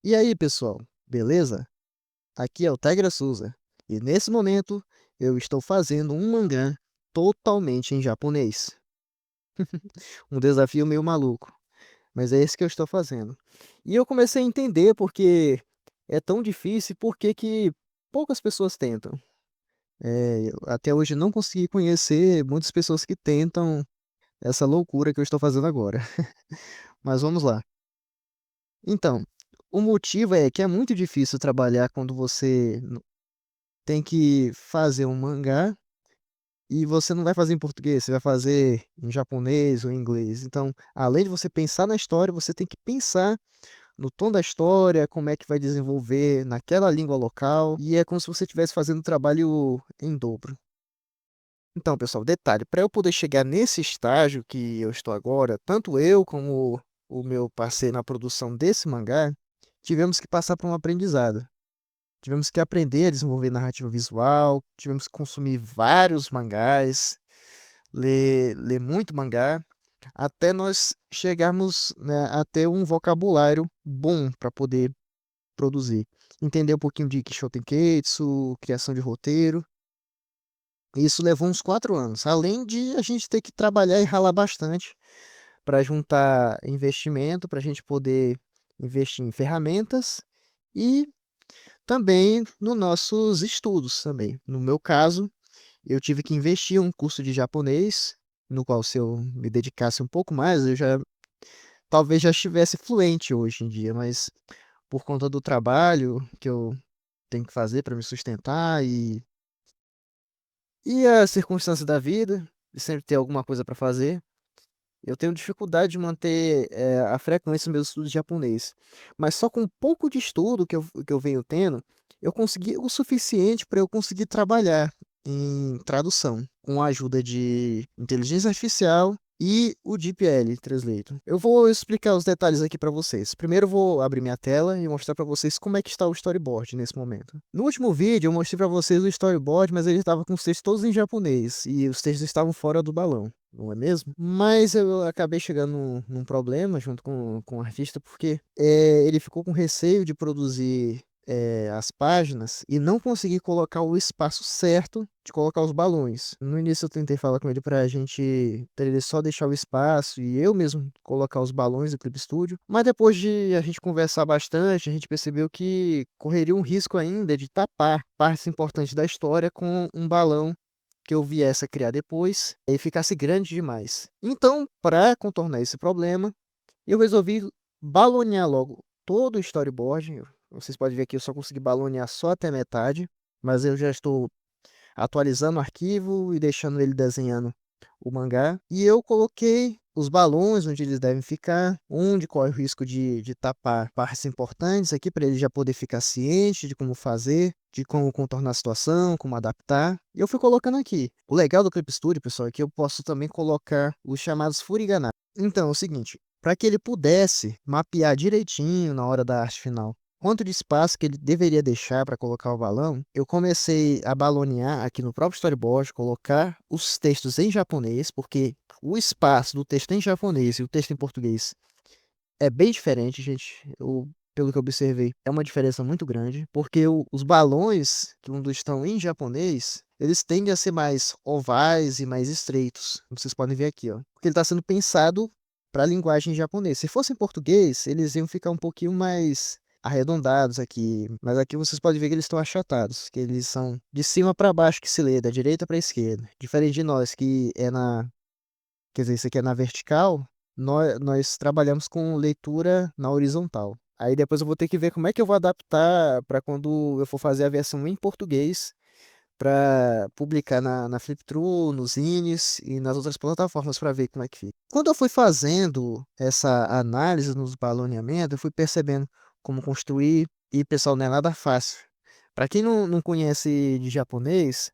E aí, pessoal, beleza? Aqui é o Tegra Souza e nesse momento eu estou fazendo um mangá totalmente em japonês. Um desafio meio maluco, mas é esse que eu estou fazendo. E eu comecei a entender porque é tão difícil, porque que poucas pessoas tentam. Eu até hoje não consegui conhecer muitas pessoas que tentam essa loucura que eu estou fazendo agora. Mas vamos lá. Então, o motivo é que é muito difícil trabalhar quando você tem que fazer um mangá e você não vai fazer em português, você vai fazer em japonês ou em inglês. Então, além de você pensar na história, você tem que pensar no tom da história, como é que vai desenvolver naquela língua local, e é como se você estivesse fazendo o trabalho em dobro. Então, pessoal, detalhe, para eu poder chegar nesse estágio que eu estou agora, tanto eu como o meu parceiro na produção desse mangá, tivemos que passar por um aprendizado. Tivemos que aprender a desenvolver narrativa visual, tivemos que consumir vários mangás, ler muito mangá, até nós chegarmos, né, a ter um vocabulário bom para poder produzir. Entender um pouquinho de Kisho Tenketsu, criação de roteiro. E isso levou uns 4 anos, além de a gente ter que trabalhar e ralar bastante para juntar investimento, para a gente poder investir em ferramentas e também nos nossos estudos também. No meu caso, eu tive que investir em um curso de japonês, no qual se eu me dedicasse um pouco mais, eu já talvez já estivesse fluente hoje em dia, mas por conta do trabalho que eu tenho que fazer para me sustentar e as circunstâncias da vida, de sempre ter alguma coisa para fazer, eu tenho dificuldade de manter a frequência dos meus estudos de japonês. Mas só com um pouco de estudo que eu venho tendo, eu consegui o suficiente para eu conseguir trabalhar em tradução, com a ajuda de inteligência artificial e o DeepL Translator. Eu vou explicar os detalhes aqui para vocês. Primeiro eu vou abrir minha tela e mostrar para vocês como é que está o storyboard nesse momento. No último vídeo eu mostrei para vocês o storyboard, mas ele estava com os textos todos em japonês e os textos estavam fora do balão, não é mesmo? Mas eu acabei chegando num problema junto com o artista, porque ele ficou com receio de produzir as páginas e não consegui colocar o espaço certo de colocar os balões. No início eu tentei falar com ele pra ele só deixar o espaço e eu mesmo colocar os balões do Clip Studio, mas depois de a gente conversar bastante, a gente percebeu que correria um risco ainda de tapar partes importantes da história com um balão que eu viesse a criar depois e ficasse grande demais. Então, para contornar esse problema, eu resolvi balonear logo todo o storyboard. Vocês podem ver que eu só consegui balonear só até metade, mas eu já estou atualizando o arquivo e deixando ele desenhando o mangá. E eu coloquei os balões onde eles devem ficar, onde corre o risco de tapar partes importantes aqui para ele já poder ficar ciente de como fazer, de como contornar a situação, como adaptar. E eu fui colocando aqui. O legal do Clip Studio, pessoal, é que eu posso também colocar os chamados furigana. Então, é o seguinte, para que ele pudesse mapear direitinho na hora da arte final quanto de espaço que ele deveria deixar para colocar o balão, eu comecei a balonear aqui no próprio storyboard, colocar os textos em japonês, porque o espaço do texto em japonês e o texto em português é bem diferente, gente. Pelo que eu observei, é uma diferença muito grande, porque os balões, quando estão em japonês, eles tendem a ser mais ovais e mais estreitos. Como vocês podem ver aqui, ó. Porque ele está sendo pensado para a linguagem japonesa. Se fosse em português, eles iam ficar um pouquinho mais arredondados aqui, mas aqui vocês podem ver que eles estão achatados, que eles são de cima para baixo que se lê, da direita para a esquerda. Diferente de nós, que é quer dizer, isso aqui é na vertical, nós trabalhamos com leitura na horizontal. Aí depois eu vou ter que ver como é que eu vou adaptar para quando eu for fazer a versão em português para publicar na Flipthrough, nos Zines e nas outras plataformas para ver como é que fica. Quando eu fui fazendo essa análise nos baloneamentos, eu fui percebendo como construir e, pessoal, não é nada fácil. Para quem não conhece de japonês,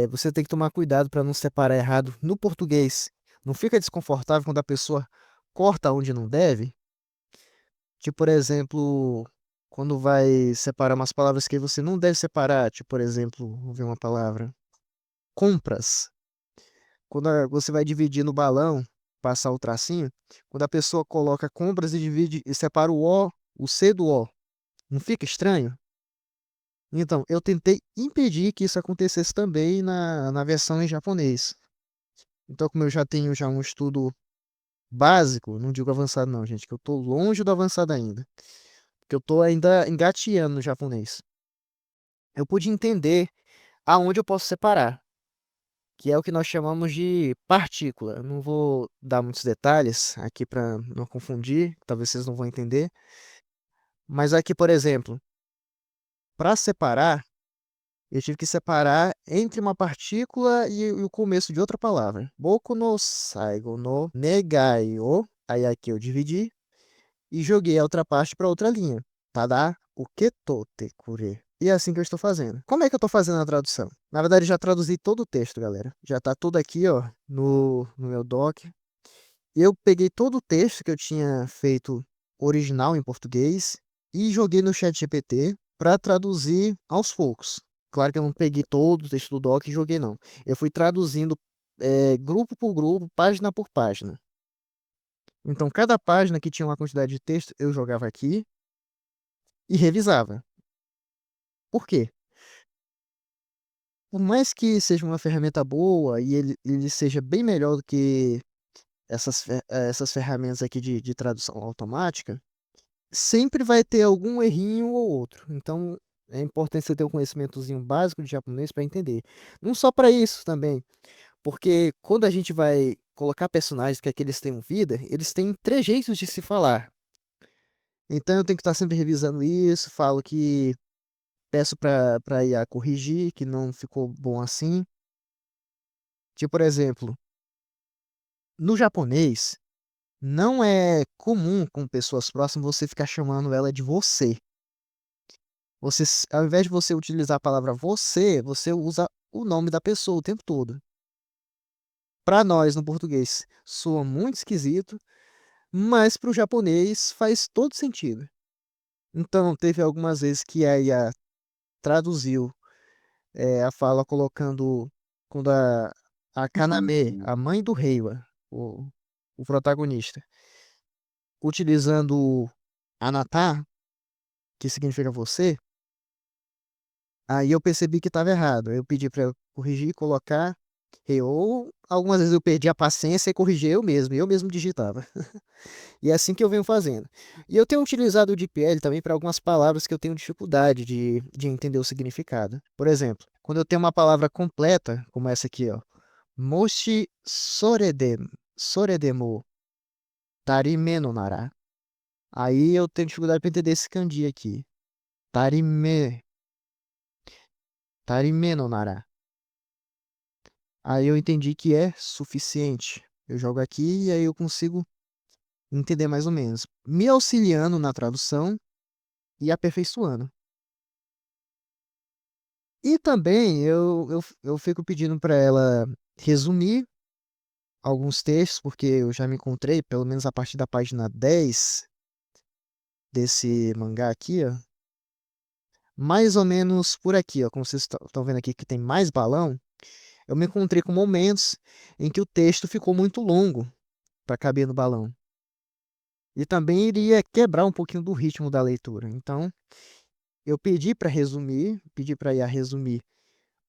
você tem que tomar cuidado para não separar errado no português. Não fica desconfortável quando a pessoa corta onde não deve? Tipo, por exemplo, quando vai separar umas palavras que você não deve separar. Tipo, por exemplo, vou ver uma palavra. Compras. Quando você vai dividir no balão, passar o tracinho, quando a pessoa coloca compras e divide e separa o O o C do O. Não fica estranho? Então, eu tentei impedir que isso acontecesse também na versão em japonês. Então, como eu já tenho já um estudo básico, não digo avançado não, gente, que eu tô longe do avançado ainda, que eu tô ainda engateando no japonês. Eu pude entender aonde eu posso separar, que é o que nós chamamos de partícula. Eu não vou dar muitos detalhes aqui para não confundir, talvez vocês não vão entender, mas aqui, por exemplo, para separar, eu tive que separar entre uma partícula e o começo de outra palavra. Boku no saigo no negai o. Aí aqui eu dividi e joguei a outra parte para outra linha. Tada o keto te kure. E é assim que eu estou fazendo. Como é que eu estou fazendo a tradução? Na verdade, já traduzi todo o texto, galera. Já está tudo aqui, ó, no meu doc. Eu peguei todo o texto que eu tinha feito original em português e joguei no chat GPT para traduzir aos poucos. Claro que eu não peguei todo o texto do doc e joguei, não. Eu fui traduzindo grupo por grupo, página por página. Então, cada página que tinha uma quantidade de texto, eu jogava aqui e revisava. Por quê? Por mais que seja uma ferramenta boa e ele seja bem melhor do que essas ferramentas aqui de tradução automática, sempre vai ter algum errinho ou outro. Então, é importante você ter um conhecimentozinho básico de japonês para entender. Não só para isso também, porque quando a gente vai colocar personagens que aqueles tenham vida, eles têm trejeitos de se falar. Então, eu tenho que estar sempre revisando isso, falo que peço para IA corrigir, que não ficou bom assim. Tipo, por exemplo, no japonês, não é comum com pessoas próximas você ficar chamando ela de você. Ao invés de você utilizar a palavra você, você usa o nome da pessoa o tempo todo. Para nós, no português, soa muito esquisito, mas para o japonês faz todo sentido. Então, teve algumas vezes que a IA traduziu a fala colocando quando a Kaname, a mãe do Reiwa, o protagonista, utilizando anata, que significa você, aí eu percebi que estava errado. Eu pedi para corrigir e colocar ou algumas vezes eu perdi a paciência e corrigi eu mesmo digitava. E é assim que eu venho fazendo. E eu tenho utilizado o DeepL também para algumas palavras que eu tenho dificuldade de entender o significado. Por exemplo, quando eu tenho uma palavra completa, como essa aqui, ó, Moshi soredemo tarime no nara. Aí eu tenho dificuldade para entender esse kanji aqui. Tarime, tarime no nara. Aí eu entendi que é suficiente. Eu jogo aqui e aí eu consigo entender mais ou menos, me auxiliando na tradução e aperfeiçoando. E também eu fico pedindo para ela resumir alguns textos, porque eu já me encontrei, pelo menos a partir da página 10 desse mangá aqui, ó, mais ou menos por aqui, ó, como vocês estão vendo aqui que tem mais balão, eu me encontrei com momentos em que o texto ficou muito longo para caber no balão. E também iria quebrar um pouquinho do ritmo da leitura. Então, eu pedi para resumir, pedi para IA resumir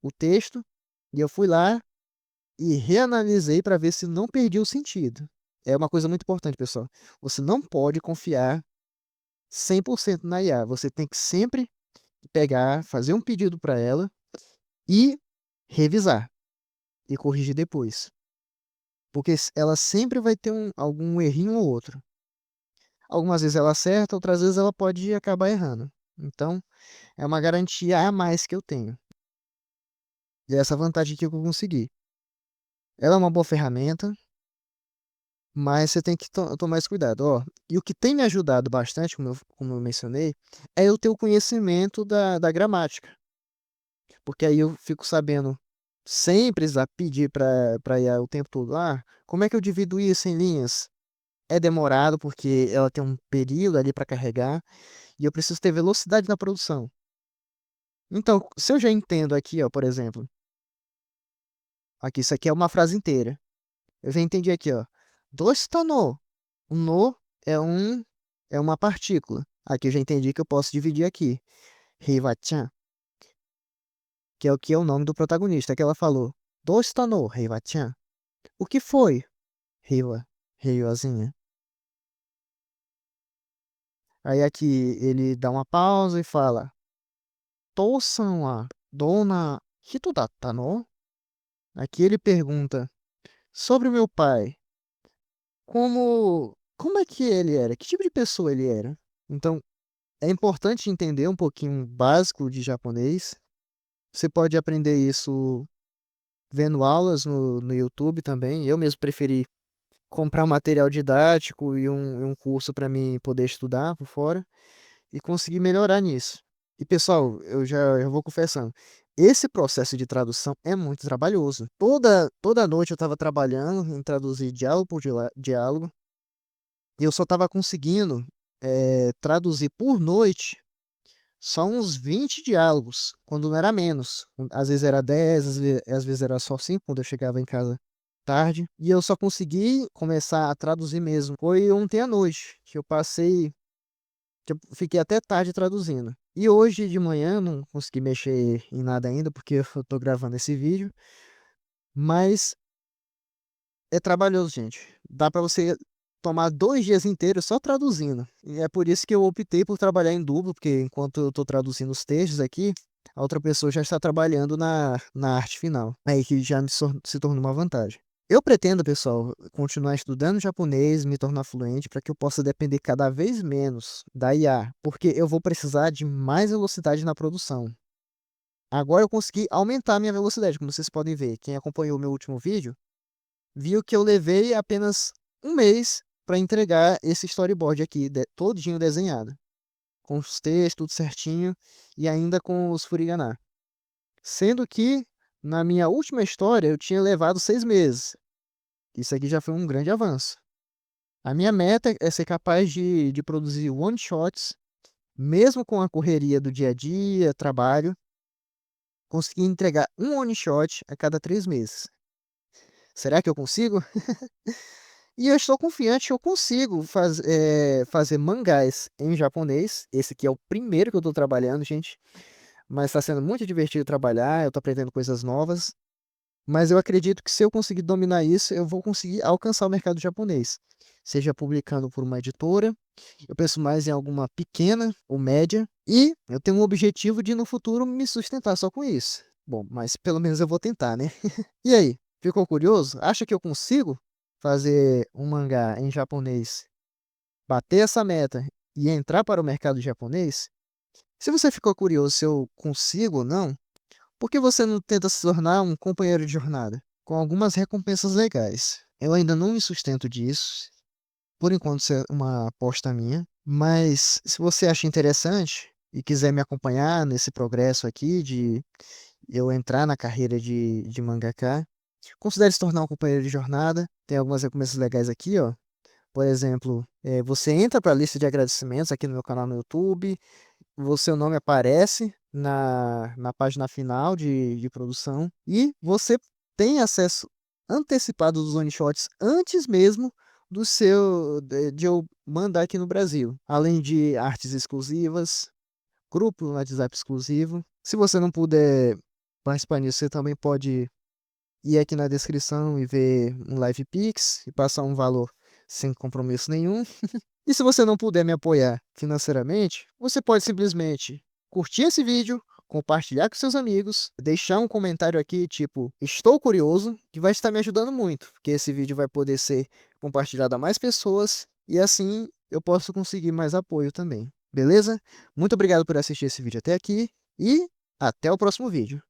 o texto, e eu fui lá e reanalisei para ver se não perdi o sentido. É uma coisa muito importante, pessoal. Você não pode confiar 100% na IA. Você tem que sempre pegar, fazer um pedido para ela e revisar e corrigir depois. Porque ela sempre vai ter algum errinho ou outro. Algumas vezes ela acerta, outras vezes ela pode acabar errando. Então, é uma garantia a mais que eu tenho. E é essa vantagem que eu consegui. Ela é uma boa ferramenta, mas você tem que tomar esse cuidado. Ó, e o que tem me ajudado bastante, como eu mencionei, é eu ter o conhecimento da gramática. Porque aí eu fico sabendo, sem precisar pedir para IA o tempo todo, como é que eu divido isso em linhas? É demorado porque ela tem um período ali para carregar e eu preciso ter velocidade na produção. Então, se eu já entendo aqui, ó, por exemplo, aqui isso aqui é uma frase inteira. Eu já entendi aqui, ó. Dois no. O no é uma partícula. Aqui eu já entendi que eu posso dividir aqui. Heiwa-chan, que é o que é o nome do protagonista, que ela falou. Dosta no Heiwa-chan? O que foi, Heiwa? Heiwazinha. Aí aqui ele dá uma pausa e fala: Tousan wa dona hito datta no? Aqui ele pergunta sobre o meu pai. Como é que ele era? Que tipo de pessoa ele era? Então, é importante entender um pouquinho básico de japonês. Você pode aprender isso vendo aulas no YouTube também. Eu mesmo preferi comprar um material didático e um curso para mim poder estudar por fora e conseguir melhorar nisso. E pessoal, eu vou confessando, esse processo de tradução é muito trabalhoso. Toda noite eu estava trabalhando em traduzir diálogo por diálogo e eu só estava conseguindo traduzir por noite só uns 20 diálogos, quando não era menos. Às vezes era 10, às vezes era só 5 quando eu chegava em casa tarde. E eu só consegui começar a traduzir mesmo. Foi ontem à noite, que eu passei, que eu fiquei até tarde traduzindo. E hoje de manhã não consegui mexer em nada ainda, porque eu tô gravando esse vídeo. Mas é trabalhoso, gente. Dá pra você tomar 2 dias inteiros só traduzindo. E é por isso que eu optei por trabalhar em duplo, porque enquanto eu tô traduzindo os textos aqui, a outra pessoa já está trabalhando na arte final. Aí que já se tornou uma vantagem. Eu pretendo, pessoal, continuar estudando japonês, me tornar fluente, para que eu possa depender cada vez menos da IA, porque eu vou precisar de mais velocidade na produção. Agora eu consegui aumentar a minha velocidade, como vocês podem ver. Quem acompanhou o meu último vídeo viu que eu levei apenas um mês para entregar esse storyboard aqui, todinho desenhado, com os textos, tudo certinho, e ainda com os furigana. Sendo que, na minha última história, eu tinha levado 6 meses. Isso aqui já foi um grande avanço. A minha meta é ser capaz de produzir one-shots, mesmo com a correria do dia a dia, trabalho, conseguir entregar um one-shot a cada 3 meses. Será que eu consigo? E eu estou confiante que eu consigo fazer mangás em japonês. Esse aqui é o primeiro que eu estou trabalhando, gente. Mas está sendo muito divertido trabalhar, eu estou aprendendo coisas novas. Mas eu acredito que se eu conseguir dominar isso, eu vou conseguir alcançar o mercado japonês. Seja publicando por uma editora, eu penso mais em alguma pequena ou média. E eu tenho um objetivo de no futuro me sustentar só com isso. Bom, mas pelo menos eu vou tentar, né? E aí, ficou curioso? Acha que eu consigo fazer um mangá em japonês, bater essa meta e entrar para o mercado japonês? Se você ficou curioso se eu consigo ou não, por que você não tenta se tornar um companheiro de jornada, com algumas recompensas legais? Eu ainda não me sustento disso, por enquanto isso é uma aposta minha, mas se você acha interessante e quiser me acompanhar nesse progresso aqui de eu entrar na carreira de mangaka, considere se tornar um companheiro de jornada. Tem algumas recompensas legais aqui, ó. Por exemplo, você entra para a lista de agradecimentos aqui no meu canal no YouTube, seu nome aparece na página final de produção e você tem acesso antecipado dos one shots antes mesmo de eu mandar aqui no Brasil. Além de artes exclusivas, grupo no WhatsApp exclusivo. Se você não puder participar disso, você também pode ir aqui na descrição e ver um Live Pix e passar um valor sem compromisso nenhum. E se você não puder me apoiar financeiramente, você pode simplesmente curtir esse vídeo, compartilhar com seus amigos, deixar um comentário aqui tipo estou curioso, que vai estar me ajudando muito, porque esse vídeo vai poder ser compartilhado a mais pessoas e assim eu posso conseguir mais apoio também. Beleza? Muito obrigado por assistir esse vídeo até aqui e até o próximo vídeo.